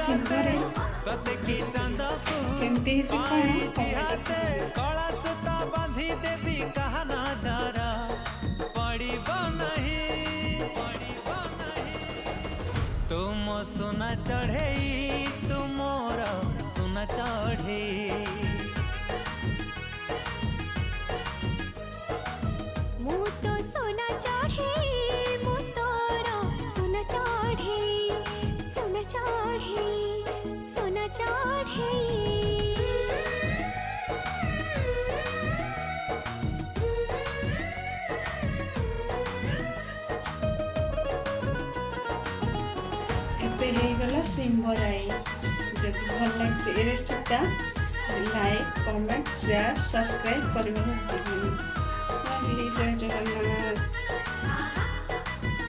सिंहरे केमती कला सूता बांधी देवी कहा ना जरा पड़ब नहीं तुम सुना चढ़े तुमोर सुना चढ़े मु तो सोना चढ़े मु तोर सोना चढ़े सोना चढ़े सोना चढ़े गला सिंहराई जब भल लगे ये रेसिपीटा लाइक कमेंट शेयर सब्सक्राइब करने जय जगन्नाथ।